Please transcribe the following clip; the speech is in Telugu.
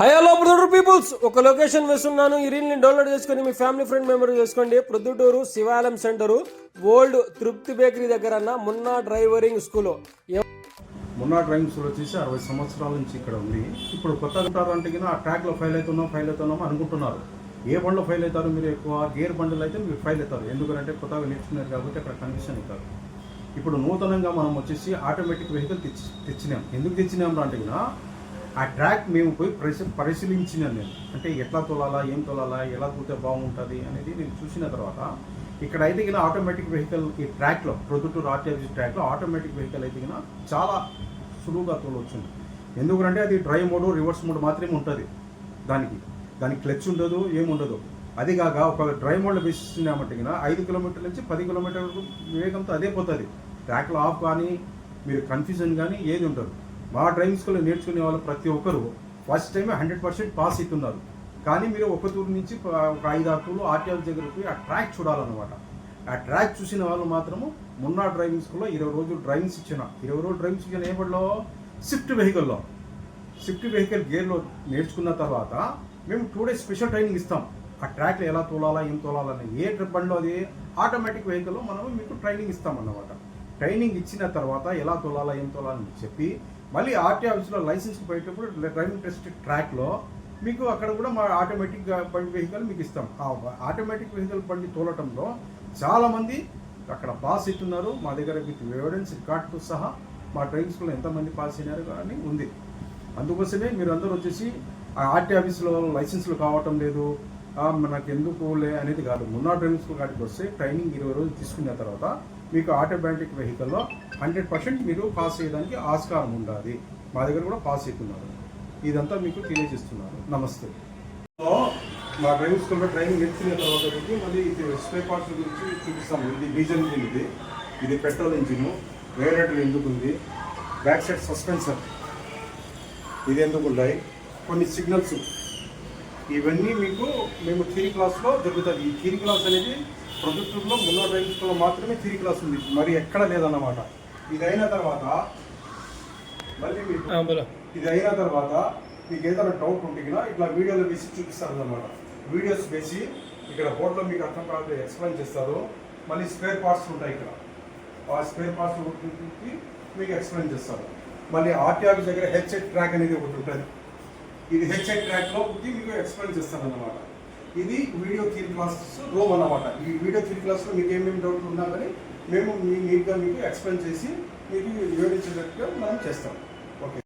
హలో ప్రొద్దుటూరు పీపుల్స్, ఒక లొకేషన్ వేస్తున్నాను. ఈ రీల్ని డౌన్లోడ్ చేసుకొని మీ ఫ్యామిలీ ఫ్రెండ్ మెంబర్ చేసుకోండి. ప్రొద్దుటూరు శివాలయం సెంటరు, ఓల్డ్ తృప్తి బేకరీ దగ్గర Munna driving school. Munna driving school వచ్చేసి 60 సంవత్సరాల నుంచి ఇక్కడ ఉంది. ఇప్పుడు కొత్తగా ఉంటారు అంటే ఆ ట్రాక్లో ఫైల్ అవుతున్నాం అనుకుంటున్నారు. ఏ బండ్లో ఫైల్ అవుతారు మీరు? ఎక్కువ గేర్ బండ్లు అయితే మీరు ఫైల్ అవుతారు. ఎందుకంటే కొత్తగా నేర్చుకున్నారు కాబట్టి అక్కడ కన్ఫ్యూషన్ అవుతారు. ఇప్పుడు నూతనంగా మనం వచ్చేసి ఆటోమేటిక్ వెహికల్ తెచ్చినాం. ఎందుకు తెచ్చినాం అంటే ఆ ట్రాక్ మేము పోయి పరిశీలించినాను నేను. అంటే ఎట్లా తోలాలా, ఏం తోలాలా, ఎలా తోలితే బాగుంటుంది అనేది నేను చూసిన తర్వాత ఇక్కడ అయితే ఆటోమేటిక్ వెహికల్ ఈ ట్రాక్లో ప్రొద్దుటూరు ఆర్టీసీ ట్రాక్లో ఆటోమేటిక్ వెహికల్ అయితే చాలా సులువుగా తోలవచ్చు. ఎందుకంటే అది డ్రైవ్ మోడ్, రివర్స్ మోడ్ మాత్రమే ఉంటుంది. దానికి క్లచ్ ఉండదు, ఏముండదు. అది కాక ఒక డ్రైవ్ మోడ్లో వేసినామంటే 5 కిలోమీటర్ల నుంచి 10 కిలోమీటర్ల వేగంతో అదే పోతుంది. ట్రాక్లో ఆఫ్ కానీ మీరు కన్ఫ్యూజన్ కానీ ఏది ఉండదు. మా డ్రైవింగ్ స్కూల్లో నేర్చుకునే వాళ్ళు ప్రతి ఒక్కరు ఫస్ట్ టైం 100% పాస్ అవుతున్నారు. కానీ మీరు ఒక తూరు నుంచి ఒక 5-6 టూర్లు ఆర్టీఆర్ దగ్గర పోయి ఆ ట్రాక్ చూడాలన్నమాట. ఆ ట్రాక్ చూసిన వాళ్ళు మాత్రము మున్నా డ్రైవింగ్ స్కూల్లో 20 రోజులు డ్రైవింగ్స్ ఇచ్చిన. 20 రోజులు డ్రైవింగ్స్ ఇచ్చిన ఏపట్లో స్విఫ్ట్ వెహికల్ గేర్లో నేర్చుకున్న తర్వాత మేము 2 days స్పెషల్ ట్రైనింగ్ ఇస్తాం. ఆ ట్రాక్లో ఎలా తోలాలా, ఏం తోలాలని, ఏ బండిలో అది ఆటోమేటిక్ వెహికల్లో మనం మీకు ట్రైనింగ్ ఇస్తాం అన్నమాట. ట్రైనింగ్ ఇచ్చిన తర్వాత ఎలా తోలాలా, ఏం తోలాలని చెప్పి మళ్ళీ ఆర్టీ ఆఫీస్లో లైసెన్స్కి పోయేటప్పుడు డ్రైవింగ్ టెస్ట్ ట్రాక్లో మీకు అక్కడ కూడా మా ఆటోమేటిక్ బండి వెహికల్ మీకు ఇస్తాం. ఆ ఆటోమేటిక్ వెహికల్ బండి తోలటంలో చాలామంది అక్కడ పాస్ అవుతున్నారు. మా దగ్గర విత్ ఎవిడెన్స్ రికార్డ్తో సహా మా డ్రైవింగ్ స్కూల్లో ఎంతమంది పాస్ అయినారు కానీ ఉంది. అందుకోసమే మీరు అందరూ వచ్చేసి ఆ ఆర్టీ ఆఫీస్లో లైసెన్స్లు కావటం లేదు, నాకు ఎందుకు అనేది కాదు. మున్నా డ్రైవింగ్ స్కూల్ కాడికి వస్తే ట్రైనింగ్ 20 రోజులు తీసుకున్న తర్వాత మీకు ఆటోమేటిక్ వెహికల్లో 100% మీరు పాస్ అయ్యేదానికి ఆస్కారం ఉండాలి. మా దగ్గర కూడా పాస్ అవుతున్నారు. ఇదంతా మీకు తెలియజేస్తున్నారు. నమస్తే. మా డ్రైవింగ్ స్కూల్లో ట్రైనింగ్ నేర్చుకున్న తర్వాత మళ్ళీ ఇది స్పేర్ పార్ట్స్ గురించి చూపిస్తాము. ఇది డీజిల్ ఇంజిన్, ఇది పెట్రోల్ ఇంజిన్, వేరేటర్ ఎందుకు ఉంది, బ్యాక్ సైడ్ సస్పెన్సర్ ఇది ఎందుకు ఉన్నాయి, కొన్ని సిగ్నల్స్, ఇవన్నీ మీకు మేము థియరీ క్లాస్లో జరుగుతుంది. ఈ థియరీ క్లాస్ అనేది ప్రొద్దుటూరులో మున్నా డ్రైవింగ్ స్కూల్లో మాత్రమే థియరీ క్లాస్ ఉంది, మరి ఎక్కడ లేదన్నమాట. ఇది అయిన తర్వాత మీకు ఏదైనా డౌట్ ఉంటే ఇట్లా వీడియోలో వేసి చూపిస్తారు అన్నమాట. వీడియోస్ వేసి ఇక్కడ బోర్డులో మీకు అర్థం కాదు ఎక్స్ప్లెయిన్ చేస్తారు. మళ్ళీ స్పేర్ పార్ట్స్ ఉంటాయి ఇక్కడ, ఆ స్పేర్ పార్ట్స్ మీకు ఎక్స్ప్లెయిన్ చేస్తారు. మళ్ళీ ఆర్టీ ఆఫీస్ దగ్గర హెడ్సెట్ ట్రాక్ అనేది ఒకటి ఉంటుంది. ఇది హెడ్సెట్ ట్రాక్లో మీకు ఎక్స్ప్లెయిన్ చేస్తారు అన్నమాట. ఇది వీడియో థియరీ క్లాసెస్ రూమ్ అన్నమాట. ఈ వీడియో థియరీ క్లాస్లో మీకు ఏమేమి డౌట్లు ఉన్నా కానీ మేము నీట్గా మీకు ఎక్స్ప్లెయిన్ చేసి మీకు వివరించేటట్టుగా మనం చేస్తాం. ఓకే.